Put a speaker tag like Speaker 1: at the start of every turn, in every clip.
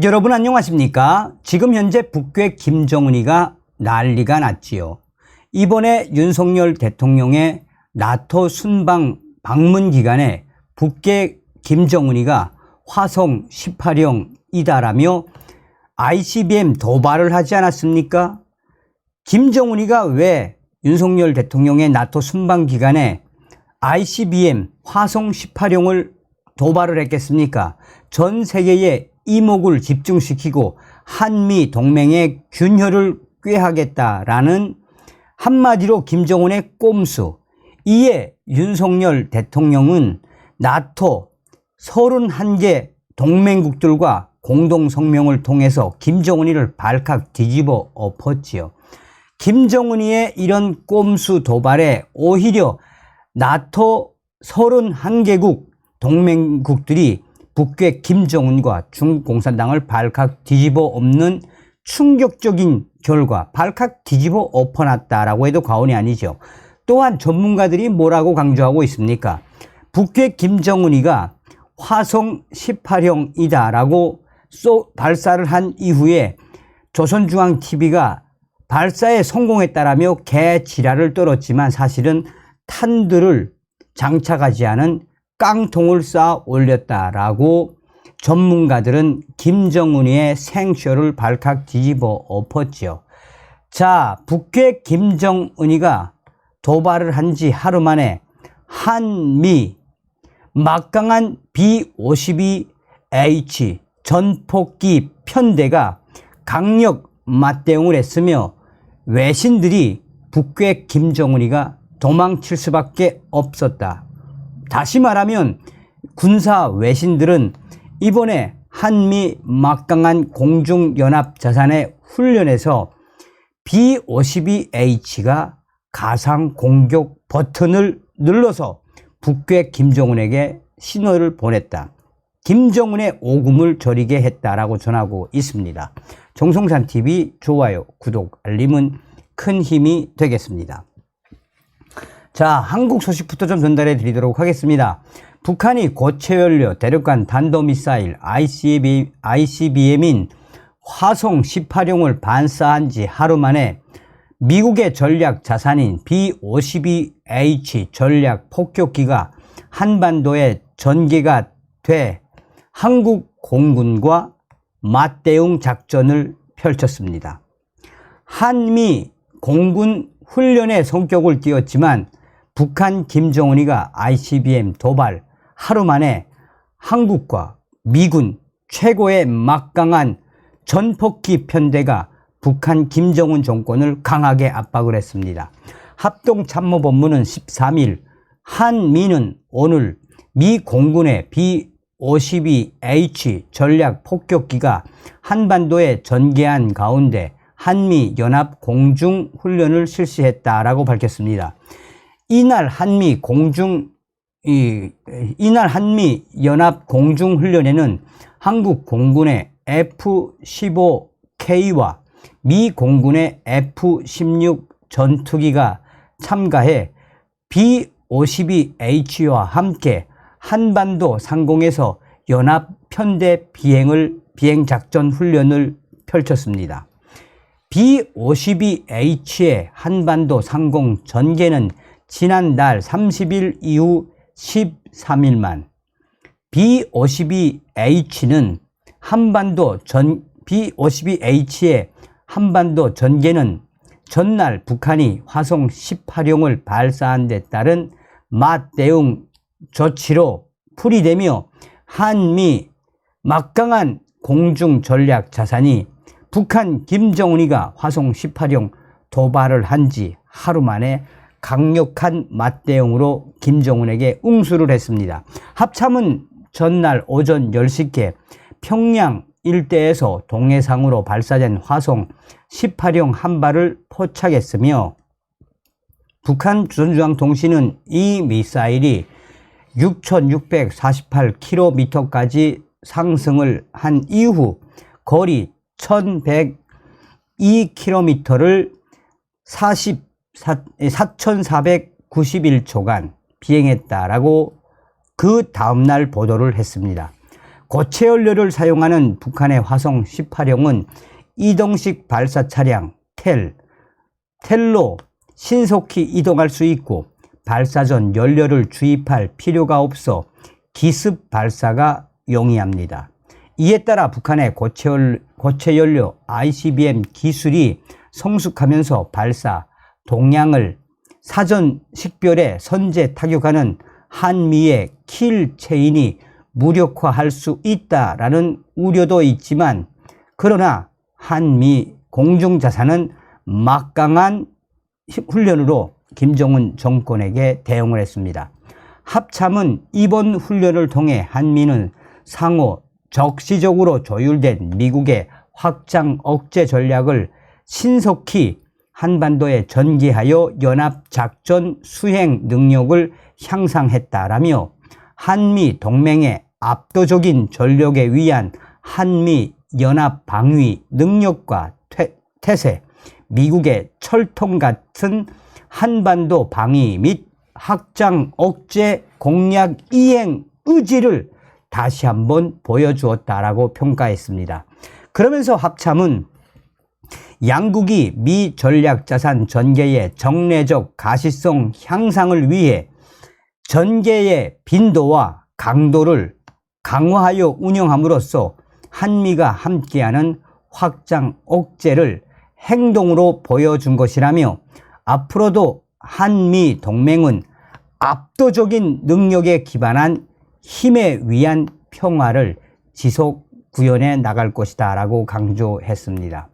Speaker 1: 여러분 안녕하십니까? 지금 현재 북괴 김정은이가 난리가 났지요. 이번에 윤석열 대통령의 나토 순방 방문 기간에 북괴 김정은이가 화성 18형이다라며 ICBM 도발을 하지 않았습니까? 김정은이가 왜 윤석열 대통령의 나토 순방 기간에 ICBM 화성 18형을 도발을 했겠습니까? 전 세계의 이목을 집중시키고 한미 동맹의 균열을 꾀하겠다라는 한마디로 김정은의 꼼수. 이에 윤석열 대통령은 나토 31개 동맹국들과 공동성명을 통해서 김정은이를 발칵 뒤집어 엎었지요. 김정은이의 이런 꼼수 도발에 오히려 나토 31개국 동맹국들이 북괴 김정은과 중국 공산당을 발칵 뒤집어 엎는 충격적인 결과, 발칵 뒤집어 엎어놨다라고 해도 과언이 아니죠. 또한 전문가들이 뭐라고 강조하고 있습니까? 북괴 김정은이가 화성 18형이다라고 발사를 한 이후에 조선중앙TV가 발사에 성공했다라며 개지랄을 떨었지만 사실은 탄두를 장착하지 않은 깡통을 쌓아 올렸다라고 전문가들은 김정은이의 생쇼를 발칵 뒤집어 엎었지요. 자, 북괴 김정은이가 도발을 한 지 하루 만에 한미 막강한 B-52H 전폭기 편대가 강력 맞대응을 했으며 외신들이 북괴 김정은이가 도망칠 수밖에 없었다. 다시 말하면 군사 외신들은 이번에 한미 막강한 공중연합자산의 훈련에서 B-52H가 가상 공격 버튼을 눌러서 북괴 김정은에게 신호를 보냈다. 김정은의 오금을 저리게 했다라고 전하고 있습니다. 정성산TV 좋아요, 구독, 알림은 큰 힘이 되겠습니다. 자, 한국 소식부터 좀 전달해 드리도록 하겠습니다. 북한이 고체연료 대륙간弾道미사일 ICBM인 화성 18형을 반사한 지 하루 만에 미국의 전략 자산인 B-52H 전략 폭격기가 한반도에 전개가 돼 한국 공군과 맞대응 작전을 펼쳤습니다. 한미 공군 훈련의 성격을 띄었지만 북한 김정은이가 ICBM 도발 하루 만에 한국과 미군 최고의 막강한 전폭기 편대가 북한 김정은 정권을 강하게 압박을 했습니다. 합동참모본부는 13일, 한미는 오늘 미 공군의 B-52H 전략 폭격기가 한반도에 전개한 가운데 한미 연합 공중 훈련을 실시했다라고 밝혔습니다. 이날 한미 연합 공중 훈련에는 한국 공군의 F-15K와 미 공군의 F-16 전투기가 참가해 B-52H와 함께 한반도 상공에서 연합 편대 비행 작전 훈련을 펼쳤습니다. B-52H의 한반도 상공 전개는 지난달 30일 이후 13일만, B-52H의 한반도 전개는 전날 북한이 화성 18형을 발사한 데 따른 맞대응 조치로 풀이되며 한미 막강한 공중 전략 자산이 북한 김정은이가 화성 18형 도발을 한 지 하루 만에 강력한 맞대응으로 김정은에게 응수를 했습니다. 합참은 전날 오전 10시께 평양 일대에서 동해상으로 발사된 화성 18형 한 발을 포착했으며 북한 조선중앙통신은 이 미사일이 6,648km까지 상승을 한 이후 거리 1,102km를 4,491초간 비행했다라고 그 다음날 보도를 했습니다. 고체 연료를 사용하는 북한의 화성 18형은 이동식 발사 차량 텔로 신속히 이동할 수 있고 발사 전 연료를 주입할 필요가 없어 기습 발사가 용이합니다. 이에 따라 북한의 고체 연료 ICBM 기술이 성숙하면서 발사 동향을 사전 식별에 선제 타격하는 한미의 킬 체인이 무력화할 수 있다라는 우려도 있지만, 그러나 한미 공중자산은 막강한 훈련으로 김정은 정권에게 대응을 했습니다. 합참은 이번 훈련을 통해 한미는 상호 적시적으로 조율된 미국의 확장 억제 전략을 신속히 한반도에 전개하여 연합작전 수행 능력을 향상했다라며 한미 동맹의 압도적인 전력에 의한 한미 연합 방위 능력과 태세, 미국의 철통 같은 한반도 방위 및 확장 억제 공약 이행 의지를 다시 한번 보여주었다라고 평가했습니다. 그러면서 합참은 양국이 미 전략자산 전개의 정례적 가시성 향상을 위해 전개의 빈도와 강도를 강화하여 운영함으로써 한미가 함께하는 확장 억제를 행동으로 보여준 것이라며, 앞으로도 한미 동맹은 압도적인 능력에 기반한 힘에 의한 평화를 지속 구현해 나갈 것이다 라고 강조했습니다.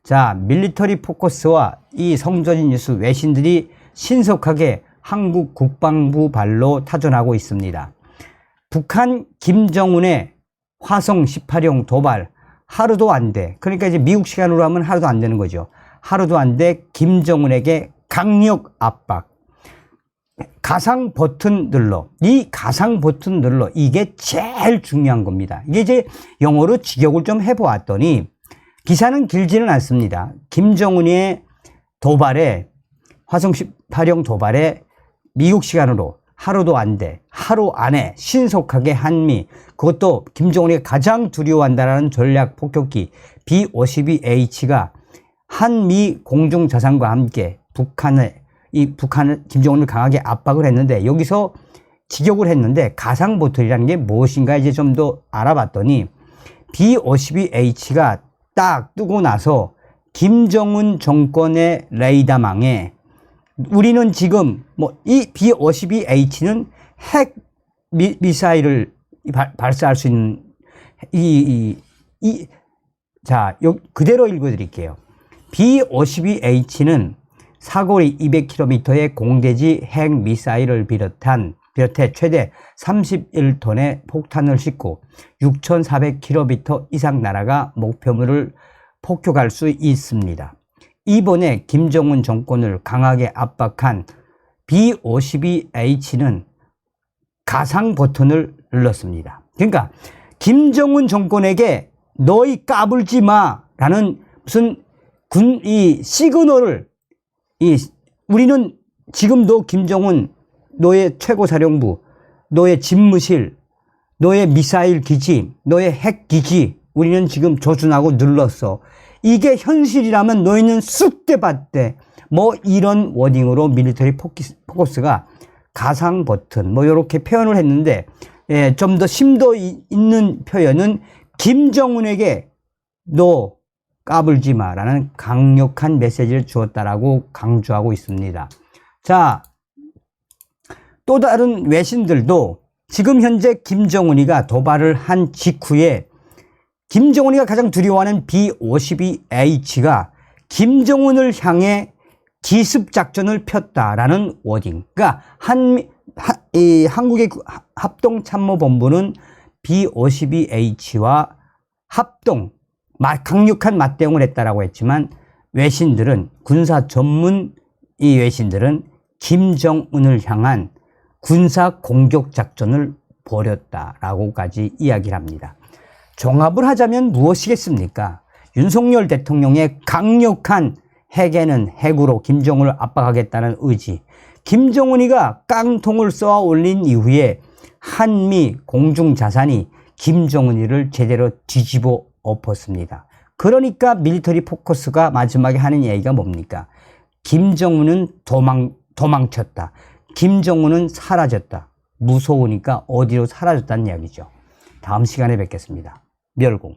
Speaker 1: 자, 밀리터리 포커스와 이 성전인 뉴스 외신들이 신속하게 한국 국방부 발로 타전하고 있습니다. 북한 김정은의 화성 18형 도발 하루도 안 돼. 그러니까 이제 미국 시간으로 하면 하루도 안 되는 거죠. 하루도 안 돼. 김정은에게 강력 압박. 가상 버튼 눌러. 이 가상 버튼 눌러. 이게 제일 중요한 겁니다. 이게 이제 영어로 직역을 좀 해보았더니 기사는 길지는 않습니다. 김정은의 도발에, 화성 18형 도발에 미국 시간으로 하루도 안 돼. 하루 안에 신속하게 한미, 그것도 김정은이 가장 두려워한다는 전략 폭격기 B-52H가 한미 공중자산과 함께 북한을 김정은을 강하게 압박을 했는데, 여기서 직역을 했는데 가상 버튼이라는 게 무엇인가 이제 좀 더 알아봤더니 B-52H가 딱 뜨고 나서 김정은 정권의 레이더망에 우리는 지금 이 B-52H는 핵 미사일을 발사할 수 있는 자, 그대로 읽어드릴게요. B-52H는 사거리 200km의 공대지 핵 미사일을 비롯해 최대 31톤의 폭탄을 싣고 6,400km 이상 날아가 목표물을 폭격할 수 있습니다. 이번에 김정은 정권을 강하게 압박한 B-52H는 가상 버튼을 눌렀습니다. 그러니까 김정은 정권에게 너희 까불지 마라는 무슨 이 시그널을, 우리는 지금도 김정은 너의 최고사령부, 너의 집무실, 너의 미사일 기지, 너의 핵 기지, 우리는 지금 조준하고 눌렀어. 이게 현실이라면 너희는 쑥대밭대. 이런 워딩으로 밀리터리 포커스가 가상 버튼 이렇게 표현을 했는데, 좀 더 심도 있는 표현은 김정은에게 너 까불지 마라는 강력한 메시지를 주었다라고 강조하고 있습니다. 자, 또 다른 외신들도 지금 현재 김정은이가 도발을 한 직후에 김정은이가 가장 두려워하는 B-52H가 김정은을 향해 기습작전을 폈다라는 워딩. 그러니까 한국의 합동참모본부는 B-52H와 강력한 맞대응을 했다라고 했지만, 외신들은, 군사 전문 외신들은 김정은을 향한 군사 공격 작전을 벌였다라고까지 이야기를 합니다. 종합을 하자면 무엇이겠습니까? 윤석열 대통령의 강력한 핵에는 핵으로 김정은을 압박하겠다는 의지, 김정은이가 깡통을 쏘아 올린 이후에 한미 공중자산이 김정은이를 제대로 뒤집어 엎었습니다. 그러니까 밀리터리 포커스가 마지막에 하는 얘기가 뭡니까? 김정은은 도망쳤다. 김정은은 사라졌다. 무서우니까 어디로 사라졌다는 이야기죠. 다음 시간에 뵙겠습니다. 멸공.